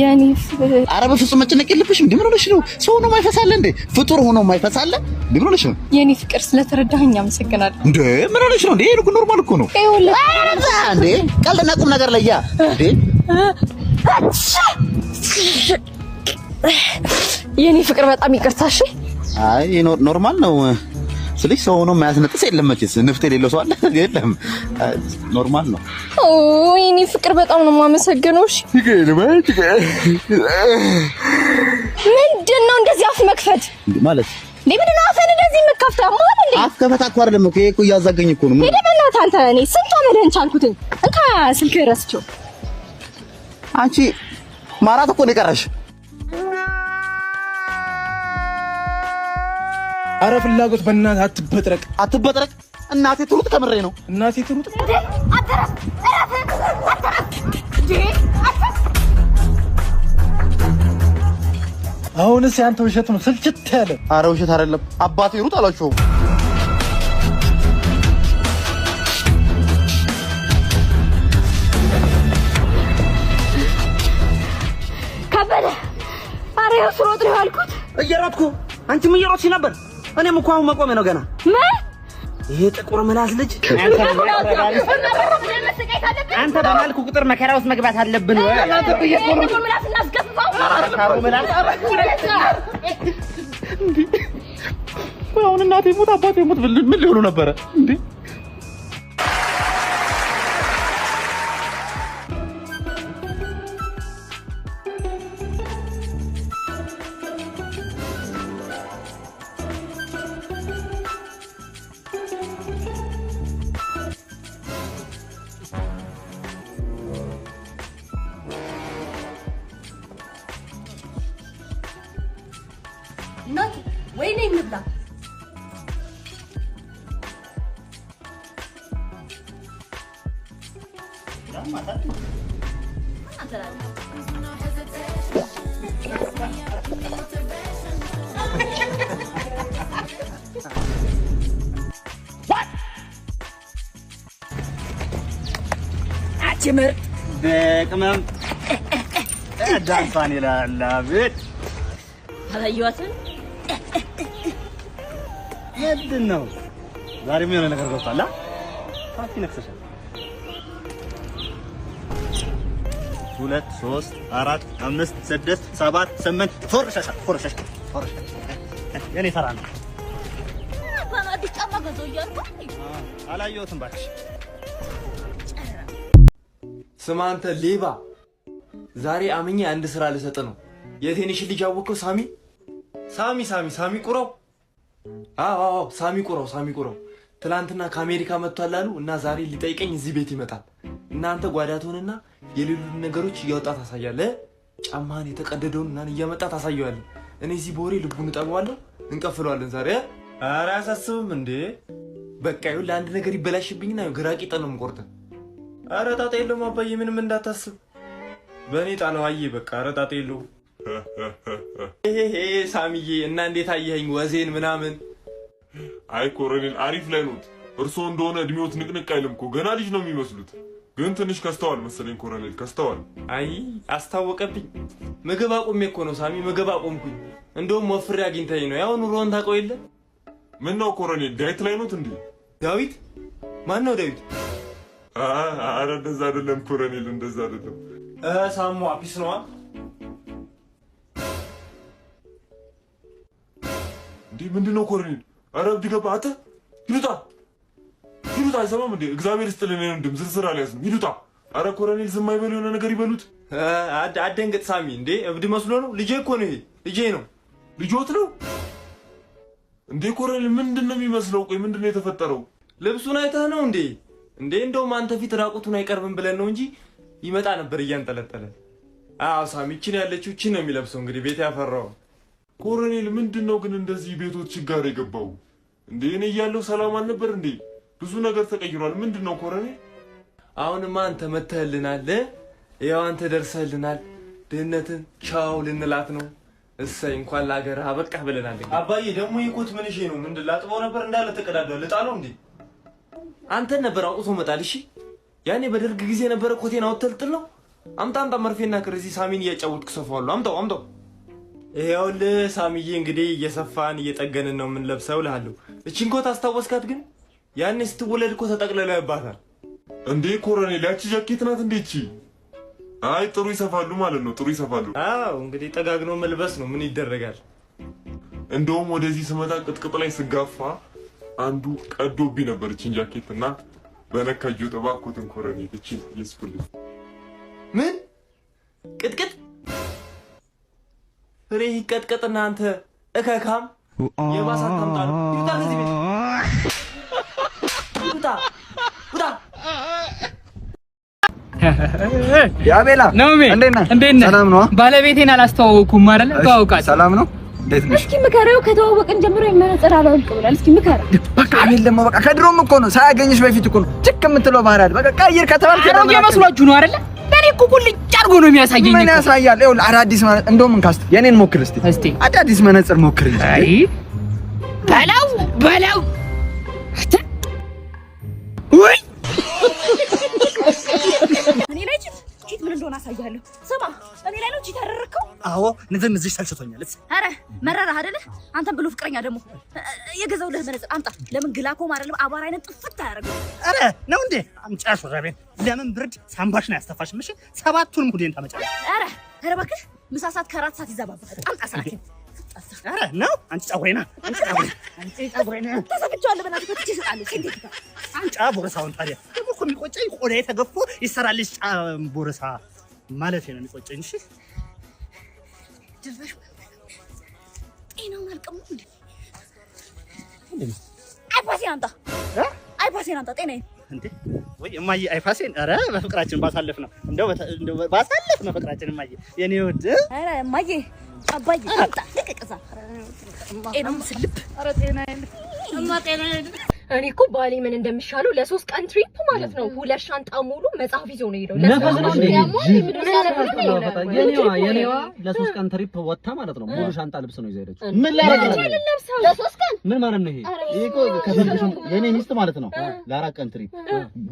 ያኔ ኧረ በፍጹም መጨነቅ የለብሽም። ምን ሆነሽ ነው? ሰው ነው የማይፈሳለ እንዴ? ፍጡር ሆኖ የማይፈሳለ? ምን ሆነሽ ነው? የኔ ፍቅር ስለተረዳኸኝ አመሰግናለሁ። እንዴ ምን ሆነሽ ነው? እንዴ ይሄ ኖርማል እኮ ነው። እንዴ ቀልድና ቁም ነገር ለያ እንዴ የኔ ፍቅር በጣም ይቅርታሽ። አይ ኖርማል ነው ስልሽ ሰው ሆኖ የማያስነጥስ የለም መቼስ ንፍጥ የሌለው ሰው አለ የለም። ኖርማል ነው። የኔ ፍቅር በጣም ነው የማመሰግነው። እሺ ምንድነው እንደዚህ አፍ መክፈት ማለት? ምንድነው አፈን እንደዚህ መከፍታ ማለት እንዴ? አፍ ከፈታ እኮ አይደለም እኮ ይሄ እኮ እያዛገኝ እኮ ነው። በእናትህ አንተ እኔ ስንት አመድህን ቻልኩትኝ እንካ ስልክ ረስቼው። አንቺ ማራት እኮ ነው የቀረሽ። አረ ፍላጎት በእናትህ አትበጥረቅ። እናቴ ትሩጥ ከምሬ ነው። እናቴ ትሩጥ አሁንስ ያንተ ውሸት ነው ስልችት ያለ። አረ ውሸት አይደለም አባቴ ይሩጥ አላችሁ። ከበደ አረ ያስሮጥ ነው ያልኩት። እየሮጥኩ አንቺም እየሮጥሽ ነበር። እኔም እኮ አሁን መቆሜ ነው ገና። ይሄ ጥቁር ምላስ ልጅ አንተ በማልኩ ቁጥር መከራ ውስጥ መግባት አለብን ወይ? አንተ ጥቁር ምላስ እናስገፋው። አሁን እናቴ ሞት አባቴ ሞት ምን ሊሆኑ ነበረ እንዴ? እናት ወይኔ እንብላ። አጭምር በቅመም ዳንሳን ይላል። አቤት አላየኋትም። ምንድን ነው ዛሬ ምን የሆነ ነገር ገብቷል? ፋቲ ነክሰሻል። 2 3 4 5 6 7 8 ፎርሻሻ የኔ ሰራ ነው። አዲስ ጫማ ገዛሁ እያልኩ አላየሁትም እባክሽ። ስማ አንተ ሌባ፣ ዛሬ አምኜ አንድ ስራ ልሰጥ ነው። የቴንሽ ልጅ አወቀው? ሳሚ ቁራው። አዎ ሳሚ ቁራው ትላንትና ከአሜሪካ መጥቷል አሉ እና ዛሬ ሊጠይቀኝ እዚህ ቤት ይመጣል። እናንተ ጓዳቶንና የሌሉን ነገሮች እያወጣ ታሳያለህ። ጫማህን የተቀደደውን እና እያመጣ ታሳየዋለህ። እኔ እዚህ ቦሬ ልቡን እጠባዋለሁ፣ እንቀፍለዋለን ዛሬ። ኧረ አያሳስብም እንዴ? በቃ ይኸውልህ ለአንድ ነገር ይበላሽብኝና ግራ ቂጠን ነው የምቆርጠን። ኧረ ጣጣ የለውም አባዬ፣ ምንም እንዳታስብ በእኔ ጣለው። አየህ በቃ ኧረ ጣጣ የለውም። ሳሚዬ እና እንዴት አየኸኝ ወዜን ምናምን? አይ ኮሎኔል አሪፍ ላይ ኖት። እርስዎ እንደሆነ እድሜዎት ንቅንቅ አይልም እኮ ገና ልጅ ነው የሚመስሉት። ግን ትንሽ ከስተዋል መሰለኝ ኮሎኔል፣ ከስተዋል። አይ አስታወቀብኝ። ምግብ አቁሜ እኮ ነው ሳሚ፣ ምግብ አቆምኩኝ። እንደውም ወፍሬ አግኝተኸኝ ነው። ያው ኑሮን ታውቀው የለ። ምን ነው ኮሎኔል ዳይት ላይ ኖት እንዴ? ዳዊት? ማን ነው ዳዊት? አረ እንደዛ አይደለም ኮሎኔል፣ እንደዛ አይደለም። ሳሙ አፒስ ነዋ። እንዴ ምንድነው ኮሎኔል? አረ እብድ ገባ። አተ ይሉጣ አይሰማም እንዴ? እግዚአብሔር ይስጥልን። እንደም ዝርዝር አልያዝንም። ይሉጣ። አረ ኮሎኔል ዝም አይበሉ፣ የሆነ ነገር ይበሉት። አደንግጥ ሳሚ። እንዴ እብድ መስሎ ነው? ልጄ እኮ ነው ይሄ፣ ልጄ ነው። ልጆት ነው እንዴ ኮሎኔል? ምንድነው የሚመስለው? ቆይ ምንድነው የተፈጠረው? ልብሱን አይተህ ነው እንዴ? እንደውም አንተ ፊት ራቁቱን አይቀርብም ብለን ነው እንጂ ይመጣ ነበር እያንጠለጠለ። አዎ ሳሚ፣ እቺን ያለችው እቺን ነው የሚለብሰው። እንግዲህ ቤት ያፈራው። ኮሎኔል ምንድነው ግን እንደዚህ ቤቶች ችግር የገባው እንዴ? እኔ እያለሁ ሰላም አልነበር እንዴ? ብዙ ነገር ተቀይሯል። ምንድነው ኮሎኔል? አሁንማ አንተ መተህልናል። ያው አንተ ደርሰህልናል። ድህነትን ቻው ልንላት ነው። እሰይ እንኳን ለሀገር አበቃህ ብለናል። አባዬ ደግሞ ይኮት ምን እሺ ነው? ምንድን ላጥበው ነበር እንዳለ ተቀዳደው ልጣለው እንዴ? አንተን ነበር አውጥቶ መጣል። እሺ ያኔ በደርግ ጊዜ ነበረ ኮቴን አውጥተልጥል ነው። አምጣ መርፌና ክር እዚህ ሳሚን እያጫወትኩ ሰፋዋለሁ። አምጣው። ይኸውልህ ሳሚዬ እንግዲህ እየሰፋን እየጠገንን ነው የምንለብሰው እልሃለሁ። እቺን ኮት አስታወስካት? ግን ያኔ ስትወለድ እኮ ተጠቅልለው ያባታል እንዴ ኮሎኔል። ያቺ ጃኬት ናት እንዴ እቺ? አይ ጥሩ ይሰፋሉ ማለት ነው። ጥሩ ይሰፋሉ። አዎ እንግዲህ ጠጋግኖ መልበስ ነው። ምን ይደረጋል። እንደውም ወደዚህ ስመጣ ቅጥቅጥ ላይ ስጋፋ አንዱ ቀዶብኝ ነበር እቺን ጃኬት እና በነካጆ ተባኮትን ኮሎኔል እቺ ይስኩልኝ። ምን ቅጥቅጥ ፍሬ ይቀጥቀጥና አንተ እከካም የባሳት ታምጣ ነው። ይውጣ ከዚህ ቤት ይውጣ። ያቤላ እንዴት ነህ? ሰላም ነው? ባለቤቴን አላስተዋወኩም አይደል? ተዋውቃት። ሰላም ነው? እንዴት ነሽ? እስኪ ምከረው። ከተዋወቅን ጀምሮ የመነጽር አላውልቅ ብሏል። እስኪ ምከረው። በቃ አቤል ደግሞ በቃ ከድሮም እኮ ነው ሳያገኝሽ በፊት እኮ ነው ጭክ የምትለው ባህሪ አይደል? በቃ ቀይር ከተባልክ ነው የመስሏችሁ ነው አይደል? ለኔ እኮ ቁልጭ አድርጎ ነው የሚያሳየኝ። ምን ያሳያል? ይኸውልህ አዳዲስ እንደውም እንካስት የኔን ሞክር እስቲ አዳዲስ መነጽር ሞክር እንጂ። አይ በለው ወይ እኔ ላይ ቺት ምን እንደሆነ አሳያለሁ። ስማ እኔ ላይ ነው ቺት ያደረከው? አዎ ንዝንዝሽ ሰልችቶኛል። አረ መረራህ አይደለ? አንተም ብሎ ፍቅረኛ ደግሞ የገዛውልህ መነጽር አምጣ። ለምን ግላኮም አይደለም አባራ አይነት ጥፍት አያደርገው? አረ ነው እንዴ አምጫሽ ወራቤን። ለምን ብርድ ሳምባሽ ነው ያስተፋሽ? ምሽ ሰባቱንም ሁዴን ታመጫለሽ። አረ ባክህ ምሳ ሰዓት ከራት ሰዓት ይዛባባል። አምጣ ሰዓት። አረ ነው አንቺ ጸጉሬና አንቺ ጸጉሬና ተሰብቻለሁ። በእናትህ ፈትቼ እሰጣለሁ። እንዴት ይታ አንጫ ቦረሳውን ታዲያ ደግሞ እኮ የሚቆጨኝ ቆዳዬ ተገፎ ይሰራልሽ ቦረሳ ማለት ነው የሚቆጨኝ። እሺ ድርበሽ ጤናውን አልቀሙም እንዴ? አይፋሴን አንተ ጤናዬ እንዴ ወይ እማዬ አይፋሴን። አረ በፍቅራችን ባሳለፍ ነው እንደው ባሳለፍ ነው ፍቅራችን እማዬ የኔ ወድ። አረ እማዬ አባዬ አንተ ልቀቅሳ ጤናውን ስልብ። አረ ጤናዬ እኔ እኮ ባሌ ምን እንደሚሻለው ለ3 ቀን ትሪፕ ማለት ነው 2 ሻንጣ ሙሉ መጽሐፍ ይዞ ነው ሄደው። የኔዋ ለ3 ቀን ትሪፕ ወጣ ማለት ነው ሙሉ ሻንጣ ልብስ ነው ይዘው ሄደች። ምን ላደርግ ለ3 ቀን ምን ማለት ነው ይሄ? ይሄ እኮ ከፈልግሽ የኔ ሚስት ማለት ነው ለ4 ቀን ትሪፕ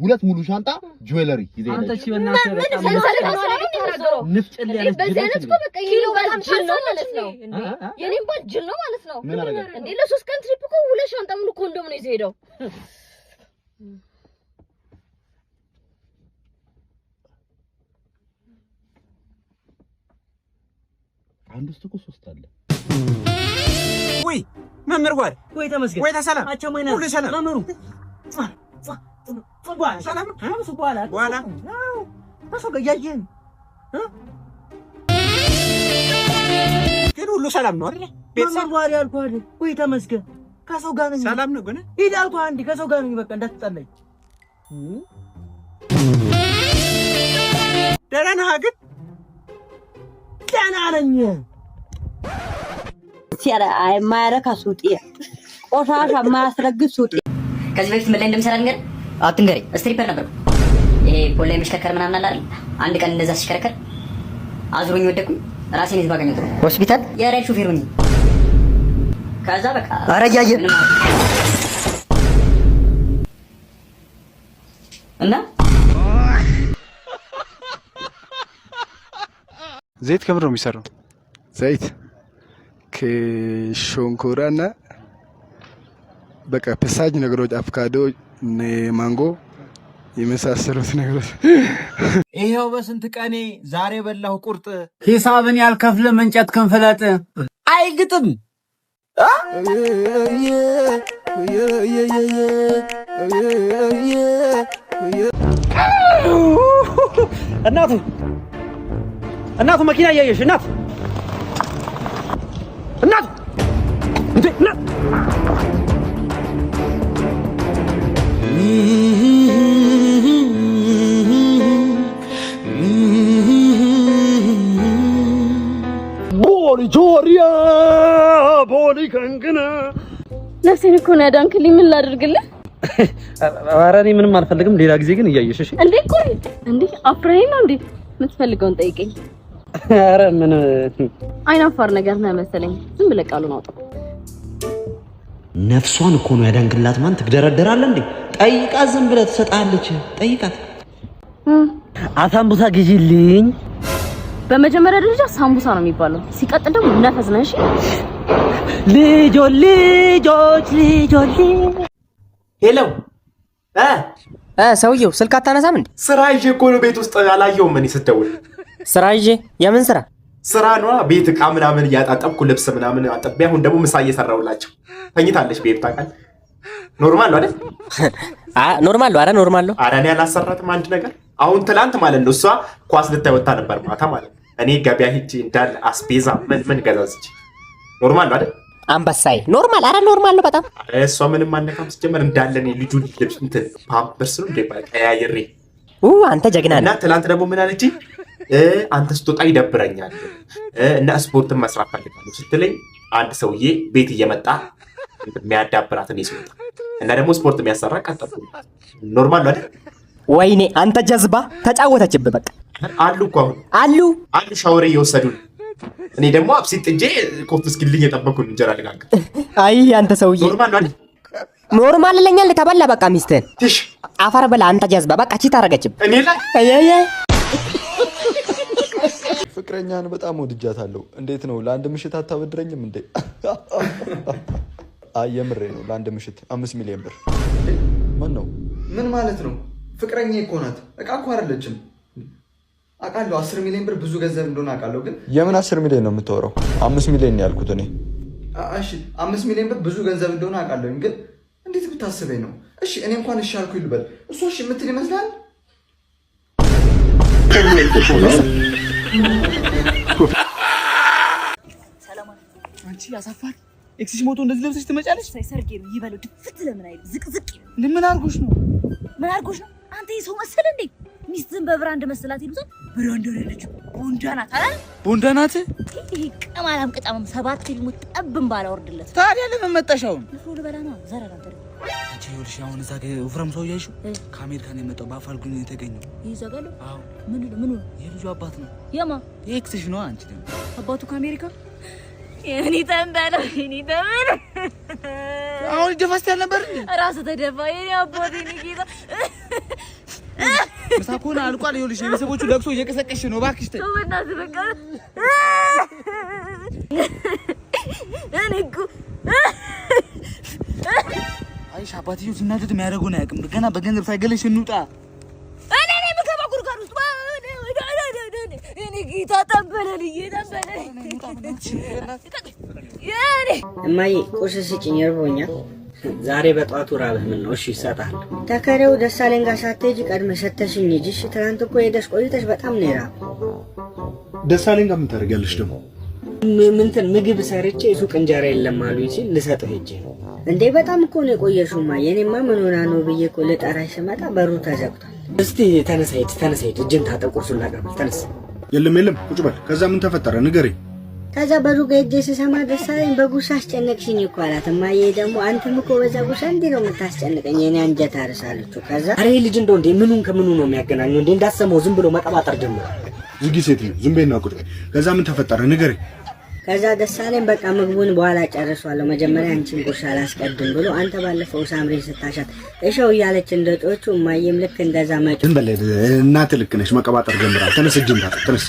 2 ሙሉ ሻንጣ ጁዌለሪ ይዘው ሄደች። አንተ እሺ በእናትህ በጣም ንፍጭል ያለች በዚያነት እኮ በቃ ይሄ በጣም ጅል ነው ማለት ነው። የኔም ባል ጅል ነው ማለት ነው እንዴ! ለ3 ቀን ትሪፕ እኮ 2 ሻንጣ ሙሉ ኮንዶም ነው ይዘው ሄደው። አንድ ውስጥ እኮ 3 አለ። ወይ መምህር ጓድ ወይ ተመስገን ወይ ተሰላም ሁሉ ሰላም መምህሩ ሰላም በኋላ ከሰው ጋር እያየን ግን ሁሉ ሰላም ነው አይደል? ቤተሰብ ጓድ ያልኩህ አይደል? ወይ ተመስገን ከሰው ጋር ነኝ። ሰላም ነው ግን ሂድ አልኩህ አንዴ ከሰው ጋር ነኝ። በቃ እንዳትጣለኝ። ደህና ነህ ግን? ደህና ነኝ። ሲያራ ማያረካ ሱጤ ቆሻሻ ማያስረግዝ ሱጤ። ከዚህ በፊት ምን ላይ እንደምሰራ ነገር አትንገረኝ። ስትሪፐር ነበርኩ። ይሄ ፖል ላይ መሽከርከር ምናምን አለ አይደል? አንድ ቀን እንደዛ ሲሽከረከር አዙሮኝ ወደኩኝ። ራሴን ይዝባ አገኘሁት ሆስፒታል። የራይድ ሹፌር ሆኜ ከዛ በቃ አረጋየ እና ዘይት ከምር ነው የሚሰራው። ዘይት ከሾንኮራና በቃ ፒስታች ነገሮች፣ አቮካዶ፣ ማንጎ የመሳሰሉት ነገሮች። ይሄው በስንት ቀኔ ዛሬ በላሁ ቁርጥ። ሂሳብን ያልከፍልም እንጨት ክንፍለጥ አይግጥም። እናቱ መኪና እያየሽ እናት እንዴ እናት ጆሪያ ቦሊ ከንግና ነፍሴን እኮ ነው ያዳንክልኝ። ምን ላድርግልህ? ኧረ እኔ ምንም አልፈልግም። ሌላ ጊዜ ግን እያየሽ እሺ። እንዴ ቆይ እንዴ አፍራኝ ነው እንዴ? የምትፈልገውን ጠይቀኝ። ኧረ ምን አይናፋር ነገር ነው መሰለኝ። ዝም ብለህ ቃሉን አውጣ። ነፍሷን እኮ ነው ያዳንክላት። ማን ትግደረደራለህ እንዴ? ጠይቃት። ዝም ብለህ ትሰጣለች። ጠይቃት። አሳምቡሳ ግዢልኝ። በመጀመሪያ ደረጃ ሳምቡሳ ነው የሚባለው። ሲቀጥል ደግሞ ነፈስ ነው። እሺ ልጆች ሄሎ ሰውየው ስልክ አታነሳም እንዴ? ስራ ይዤ እኮ ነው ቤት ውስጥ አላየሁም። እኔ ስትደውል ስራ ይዤ? የምን ስራ? ስራ ነዋ። ቤት ዕቃ ምናምን እያጣጠብኩ ልብስ ምናምን አጥቤ አሁን ደግሞ ምሳ እየሰራሁላቸው። ተኝታለች ቤት ታውቃለህ። ኖርማል ነው አይደል? ኖርማል ነው። ኧረ ኖርማል ነው። ኧረ እኔ አላሰራትም አንድ ነገር። አሁን ትላንት ማለት ነው እሷ ኳስ ልታይ ወጣ ነበር ማታ ማለት ነው። እኔ ገበያ ሂጅ እንዳለ አስቤዛ ምን ገዛዝች። ኖርማል ነው አይደል? አንበሳይ ኖርማል። ኧረ ኖርማል ነው በጣም። እሷ ምንም አነካም ስትጀምር እንዳለ እኔ ልጁን ልብስ እንትን ፓምፐርስ ነው እንደ ቀያይሬ አንተ ጀግና ነህ። እና ትላንት ደግሞ ምን አለች? አንተ ስትወጣ ይደብረኛል እና ስፖርትን መስራት ፈልጋለሁ ስትለኝ አንድ ሰውዬ ቤት እየመጣ የሚያዳብራት እኔ ስወጣ እና ደግሞ ስፖርት የሚያሰራ ቀጠልኩ። ኖርማል ነው አይደል? ወይኔ አንተ ጀዝባ ተጫወተችብህ። በቃ አሉ እኮ አሁን አሉ ሻወር እየወሰዱ ነው። እኔ ደግሞ አብሲት ጥጄ ኮፍ እስኪልኝ የጠበኩኝ እንጀራ ልጋግር። አይ አንተ ሰውዬ ኖርማል ነው አይደል? ኖርማል ለኛል ተበላ። በቃ ሚስትህን ትሽ አፈር በላ አንተ ጀዝባ። በቃ ቺት አደረገችብህ እኔ ላይ። አይ ፍቅረኛን በጣም ወድጃታለሁ። እንዴት ነው ለአንድ ምሽት አታበድረኝም እንዴ? አይ የምሬ ነው። ለአንድ ምሽት 5 ሚሊዮን ብር። ምን ነው? ምን ማለት ነው? ፍቅረኛ እኮ ናት፣ እቃ እኮ አይደለችም። አውቃለሁ 10 ሚሊዮን ብር ብዙ ገንዘብ እንደሆነ አውቃለሁ፣ ግን የምን 10 ሚሊዮን ነው የምታወራው? 5 ሚሊዮን ነው ያልኩት እኔ። እሺ 5 ሚሊዮን ብር ብዙ ገንዘብ እንደሆነ አውቃለሁ፣ ግን እንዴት ብታስበኝ ነው? እሺ እኔ እንኳን እሺ አልኩኝ ልበል፣ እሷ እሺ የምትል ይመስላል? አንቺ ያሳፋል። ኤክስሽ ሞቶ እንደዚህ ለብሰሽ ትመጫለሽ? ሰርጌ ነው ይበለው። ድፍት ለምን አይል ዝቅዝቅ ምን አድርጎሽ ነው? ምን አድርጎሽ ነው? አንተ የሰው መሰለ እንዴ? ሚስትን በብራንድ መስላት ይሉት። ብራንድ አይደለችም፣ ቦንዳ ናት አይደል? ቦንዳ ናት። ይሄ ቀማላም ቅጣምም 7 ፊልሙ ጠብም ባላወርድለት። ታዲያ ለምን መጣሽ አሁን? ንፍሮ ልበላ ነው ዘረራ አንተ። አንቺ ይኸውልሽ አሁን እዛ ወፍራም ሰው እያይሽው ከአሜሪካን የመጣው በአፋልጉኝ የተገኘው ይዘጋሉ። አዎ ምን የልጁ አባት ነው። የማ የኤክስሽ ነው። አንቺ ደግሞ አባቱ ከአሜሪካ የኔ ተንበለ የኔ ተንበለ አሁን ደፋስት ያልነበር ራስ ተደፋ የኔ አባቴ ኒኪታ ምሳኮና አልቋል። ይኸውልሽ የቤተሰቦቹ ለቅሶ እየቀሰቀሽ ነው። እባክሽ ተይ። በእናትህ በቃ እኔ እኮ አይሽ አባትዬው ሲናደድ የሚያደርገውን አያውቅም። ገና በገንዘብ ሳይገለሽ እንውጣ። እኔ የምገባ ጉድጓድ ውስጥ እኔ ጌታ ተንበለልዬ እማዬ ቁርስ ስጭኝ፣ እርቦኛል። ዛሬ በጧቱ ራብህ ምን ነው? እሺ እሰጥሃለሁ። ተከሬው ደሳለኝ ጋር ሳትሄጂ ቀድመሽ ሰተሽኝ ሂጂ። እሺ ትናንት እኮ ሄደሽ ቆይተሽ በጣም ነው የራበው። ደሳለኝ ጋር ምን ታደርጊያለሽ ደግሞ? ምንትን ምግብ ሰርቼ ሱቅ እንጀራ የለም አሉኝ ሲል ልሰጥህ ሂጅ። እንዴ በጣም እኮ ነው የቆየሽው እማዬ። እኔማ ምን ሆና ነው ብዬ እኮ ልጠራሽ ስመጣ በሩ ተዘግቷል። እስቲ ተነሳ ሂድ፣ እጅን ታጠብ፣ ቁርሱን ላቅርብ። ተነስ። የለም ቁጭ በል። ከዛ ምን ተፈጠረ ንገረኝ። ከዛ በሩ ጋር ሄጄ ስሰማ ደሳለኝ በጉሳ አስጨነቅሽኝ እኮ አላት። እማዬ ደግሞ አንተም እኮ በዛ ጉሳ እንዲህ ነው የምታስጨንቀኝ፣ የኔ አንጀት አርሳለችው። ከዛ አሬ ልጅ እንደው እንዴ ምኑን ከምኑ ነው የሚያገናኘው? እንዴ እንዳሰማው ዝም ብሎ መቀባጠር ጀመረ። ዝጊ ሴትዮ፣ ዝም በይና ቁጭ በይ። ከዛ ምን ተፈጠረ ንገረኝ። ከዛ ደሳለኝ በቃ ምግቡን በኋላ ጨርሷለሁ፣ መጀመሪያ አንቺን ቁርስ አላስቀድም ብሎ አንተ ባለፈው ሳምሪን ስታሻት እሸው እያለች እንደ ጮቹ እማዬም ልክ እንደዛ መጮ። ዝም በል እናትህ ልክ ነሽ፣ መቀባጠር ጀምራል። ተነስ፣ እጅን ታጠብ፣ ተነስ።